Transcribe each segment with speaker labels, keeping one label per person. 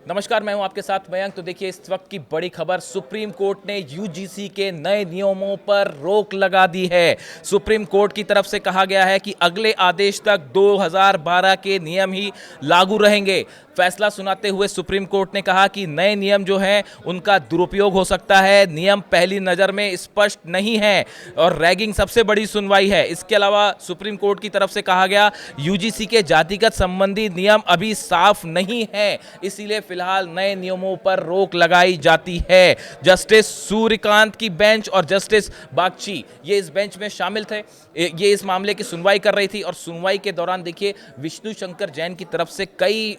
Speaker 1: नमस्कार, मैं हूं आपके साथ मयंक। तो देखिए, इस वक्त की बड़ी खबर, सुप्रीम कोर्ट ने यूजीसी के नए नियमों पर रोक लगा दी है। सुप्रीम कोर्ट की तरफ से कहा गया है कि अगले आदेश तक 2012 के नियम ही लागू रहेंगे। फैसला सुनाते हुए सुप्रीम कोर्ट ने कहा कि नए नियम जो हैं उनका दुरुपयोग हो सकता है, नियम पहली नज़र में स्पष्ट नहीं है और रैगिंग सबसे बड़ी सुनवाई है। इसके अलावा सुप्रीम कोर्ट की तरफ से कहा गया यूजीसी के जातिगत संबंधी नियम अभी साफ नहीं है, इसीलिए फिलहाल नए नियमों पर रोक लगाई जाती है। जस्टिस सूर्यकांत की बेंच और जस्टिस बागची ये इस बेंच में शामिल थे। ये इस मामले की सुनवाई कर रही थी और सुनवाई के दौरान देखिए विष्णु शंकर जैन की तरफ से कई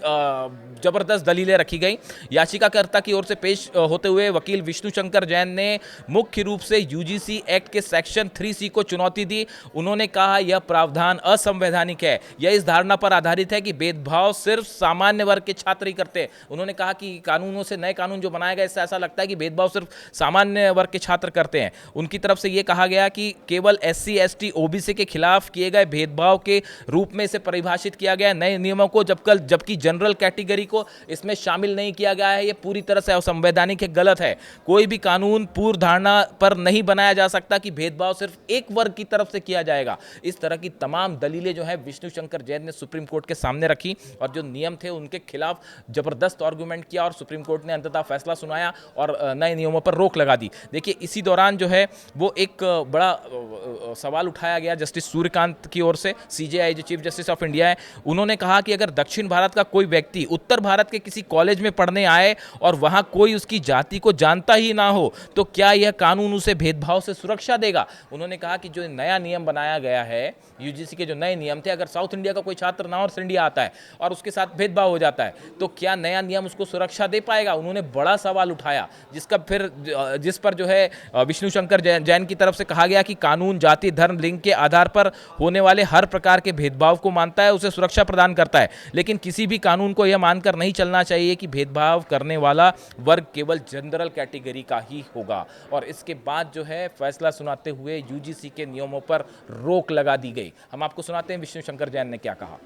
Speaker 1: जबरदस्त दलीलें रखी गई। याचिकाकर्ता की ओर से पेश होते हुए वकील विष्णु शंकर जैन ने मुख्य रूप से यूजीसी एक्ट के सेक्शन 3C को चुनौती दी। उन्होंने कहा यह प्रावधान असंवैधानिक है। यह इस धारणा पर आधारित है कि भेदभाव सिर्फ सामान्य वर्ग के छात्र ही करते हैं। उन्होंने कहा कि कानूनों से, नए कानून जो बनाया गया, इससे ऐसा लगता है कि भेदभाव सिर्फ सामान्य वर्ग के छात्र करते हैं। उनकी तरफ से यह कहा गया कि केवल SC ST OBC के खिलाफ किए गए भेदभाव के रूप में इसे परिभाषित किया गया नए नियमों को, जबकि जनरल कैटेगरी को इसमें शामिल नहीं किया गया है। यह पूरी तरह से असंवैधानिक है, गलत है। कोई भी कानून पूर्व धारणा पर नहीं बनाया जा सकता कि भेदभाव सिर्फ एक वर्ग की तरफ से किया जाएगा। इस तरह की तमाम दलीलें जो है विष्णु शंकर जैन ने सुप्रीम कोर्ट के सामने रखी और जो नियम थे उनके खिलाफ जबरदस्त आर्गुमेंट किया और सुप्रीम कोर्ट ने अंततः फैसला सुनाया और नए नियमों पर रोक लगा दी। देखिए, इसी दौरान जो है वो एक बड़ा सवाल उठाया गया जस्टिस सूर्यकांत की ओर से। CJI जो चीफ जस्टिस ऑफ इंडिया है, उन्होंने कहा कि अगर दक्षिण भारत का कोई व्यक्ति उत्तर भारत के किसी कॉलेज में पढ़ने आए और वहां कोई उसकी जाति को जानता ही ना हो तो क्या यह कानून उसे भेदभाव से सुरक्षा देगा। उन्होंने कहा कि जो नया नियम बनाया गया है, यूजीसी के जो नए नियम थे, अगर साउथ इंडिया का कोई छात्र नॉर्थ इंडिया आता है और उसके साथ भेदभाव हो जाता है तो क्या नया नियम उसको सुरक्षा दे पाएगा। उन्होंने बड़ा सवाल उठाया जिस पर जो है विष्णु शंकर जैन की तरफ से कहा गया कि कानून जाति, धर्म, लिंग के आधार पर होने वाले हर प्रकार के भेदभाव को मानता है, उसे सुरक्षा प्रदान करता है, लेकिन किसी भी कानून को यह मानकर नहीं चलना चाहिए कि भेदभाव करने वाला वर्ग केवल जनरल कैटेगरी का ही होगा। और इसके बाद जो है फैसला सुनाते हुए यूजीसी के नियमों पर रोक लगा दी गई। हम आपको सुनाते हैं विष्णु शंकर जैन ने क्या कहा।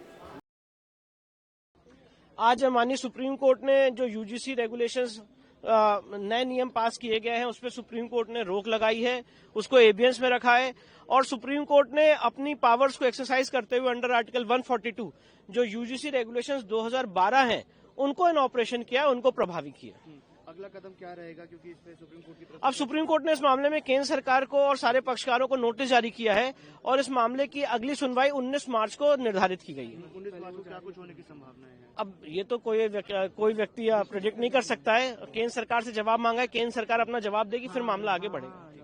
Speaker 2: आज माननीय सुप्रीम कोर्ट ने जो यूजीसी रेगुलेशंस नए नियम पास किए गए हैं उस पर सुप्रीम कोर्ट ने रोक लगाई है, उसको एबियंस में रखा है और सुप्रीम कोर्ट ने अपनी पावर्स को एक्सरसाइज करते हुए अंडर आर्टिकल 142 जो यूजीसी रेगुलेशंस 2012 हैं उनको इन ऑपरेशन किया, उनको प्रभावी किया।
Speaker 3: अगला कदम क्या रहेगा, क्योंकि इसमें सुप्रीम कोर्ट की तरफ
Speaker 2: अब सुप्रीम कोर्ट ने इस मामले में केंद्र सरकार को और सारे पक्षकारों को नोटिस जारी किया है और इस मामले की अगली सुनवाई 19 मार्च को निर्धारित की गई है।
Speaker 3: 19 मार्च को क्या कुछ होने की संभावना है?
Speaker 2: अब ये तो कोई व्यक्ति प्रेडिक्ट नहीं कर सकता है। केंद्र सरकार से जवाब मांगा है, केंद्र सरकार अपना जवाब देगी, फिर मामला आगे बढ़ेगा।